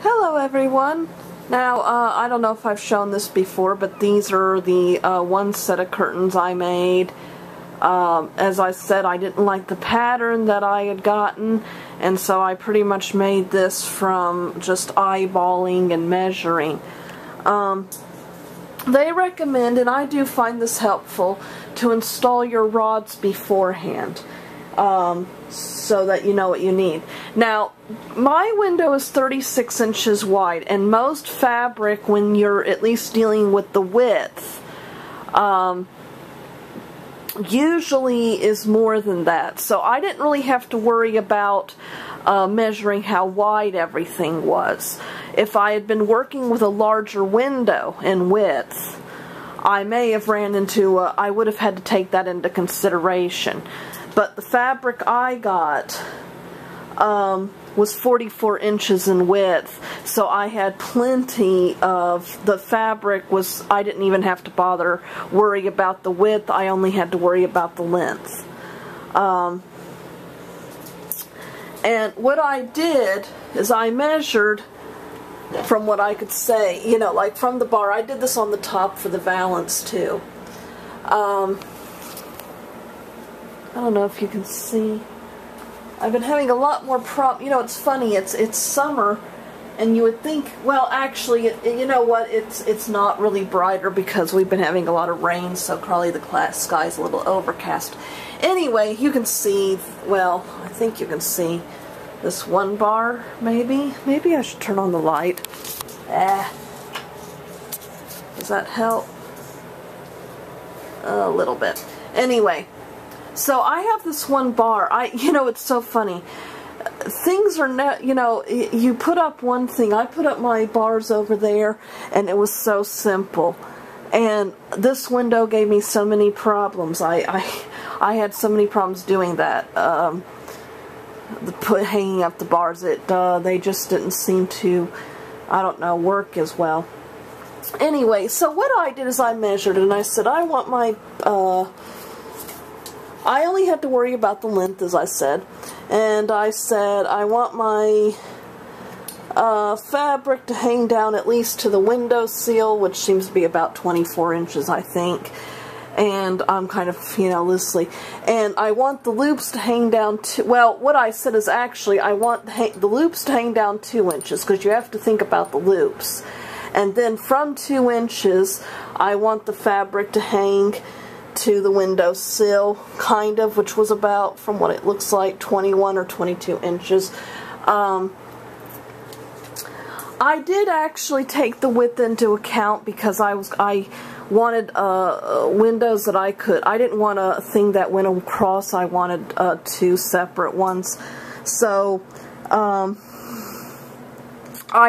Hello everyone. Now, I don't know if I've shown this before, but these are the one set of curtains I made. As I said, I didn't like the pattern that I had gotten, and so I pretty much made this from just eyeballing and measuring. They recommend, and I do find this helpful, to install your rods beforehand. So that you know what you need. Now, my window is 36 inches wide, and most fabric, when you're at least dealing with the width, usually is more than that. So I didn't really have to worry about measuring how wide everything was. If I had been working with a larger window in width, I may have ran into, I would have had to take that into consideration. But the fabric I got was 44 inches in width, so I had plenty of the fabric. I didn't even have to bother worry about the width. I only had to worry about the length. And what I did is I measured from what I could say, you know, like from the bar. I did this on the top for the valance too. I don't know if you can see. I've been having a lot more you know, it's funny, it's summer, and you would think, well, actually, you know what, it's not really brighter because we've been having a lot of rain, so probably the sky's a little overcast. Anyway, you can see, well, I think you can see this one bar, maybe. Maybe I should turn on the light. Does that help? A little bit. Anyway. So I have this one bar. You know, it's so funny. Things are not, you know, you put up one thing. I put up my bars over there, and it was so simple. And this window gave me so many problems. I had so many problems doing that. Hanging up the bars. They just didn't seem to, I don't know, work as well. Anyway, so what I did is I measured, and I said, I want my, I only had to worry about the length, as I said, and I said I want my fabric to hang down at least to the window sill, which seems to be about 24 inches, I think, and I'm kind of, you know, loosely, and I want the loops to hang down well, what I said is actually I want the loops to hang down 2 inches, because you have to think about the loops, and then from 2 inches, I want the fabric to hang to the window sill, kind of, which was about, from what it looks like, 21 or 22 inches. I did actually take the width into account because I wanted windows that I didn't want a thing that went across. I wanted 2 separate ones. So I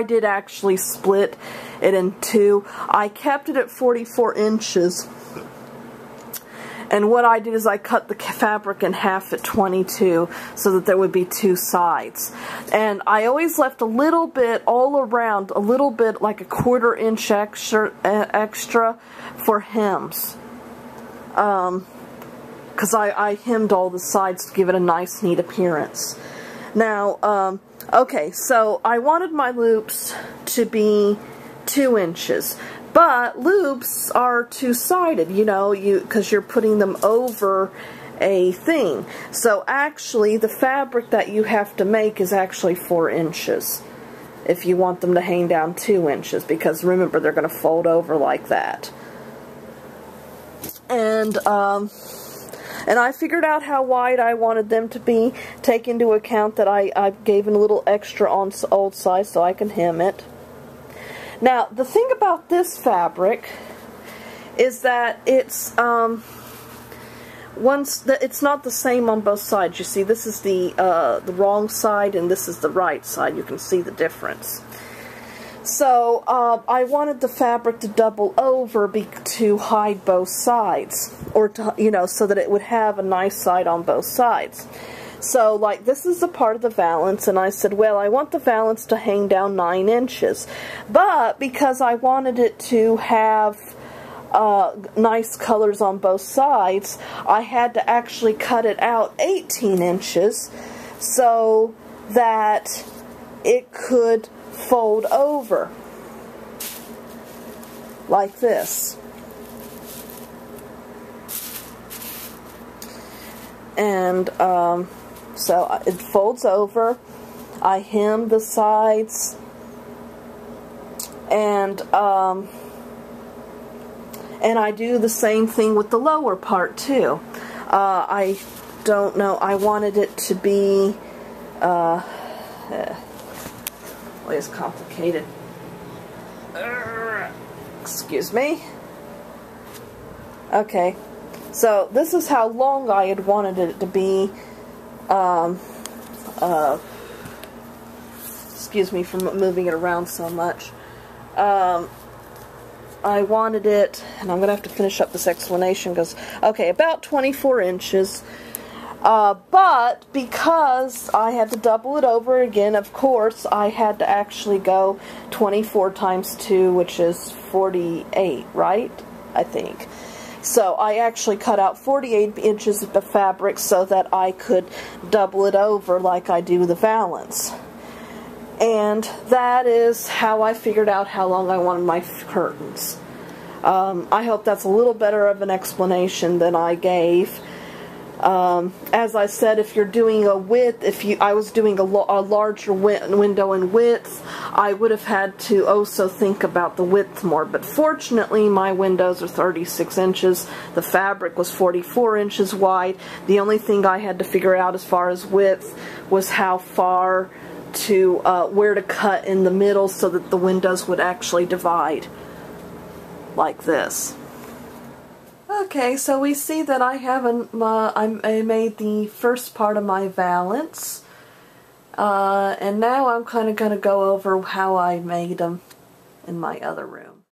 did actually split it in 2. I kept it at 44 inches. And what I did is I cut the fabric in half at 22 so that there would be 2 sides. And I always left a little bit all around, a little bit like a 1/4 inch extra for hems. Because I hemmed all the sides to give it a nice, neat appearance. Now, okay, so I wanted my loops to be 2 inches. But loops are 2-sided, you know, because you're putting them over a thing. So actually, the fabric that you have to make is actually 4 inches if you want them to hang down 2 inches, because remember, they're going to fold over like that. And I figured out how wide I wanted them to be. Take into account that I gave it a little extra on old size so I can hem it. Now, the thing about this fabric is that it's it's not the same on both sides. You see, this is the wrong side, and this is the right side. You can see the difference. So I wanted the fabric to double over to hide both sides, or to, you know, so that it would have a nice side on both sides. So, like, this is a part of the valance, and I said, well, I want the valance to hang down 9 inches. But because I wanted it to have nice colors on both sides, I had to actually cut it out 18 inches so that it could fold over like this. And so it folds over. I hem the sides, and I do the same thing with the lower part too. I don't know, I wanted it to be it's complicated. Excuse me. Okay, so this is how long I had wanted it to be. Excuse me for moving it around so much. I wanted it, and I'm going to have to finish up this explanation because, okay, about 24 inches. But because I had to double it over again, of course, I had to actually go 24 times 2, which is 48, right? I think. So I actually cut out 48 inches of the fabric so that I could double it over like I do the valance. And that is how I figured out how long I wanted my curtains. I hope that's a little better of an explanation than I gave. As I said, if you're doing a width, I was doing a larger window in width, I would have had to also think about the width more. But fortunately, my windows are 36 inches. The fabric was 44 inches wide. The only thing I had to figure out as far as width was how far to where to cut in the middle so that the windows would actually divide like this. Okay, so we see that I have I made the first part of my valance, and now I'm kind of going to go over how I made them in my other room.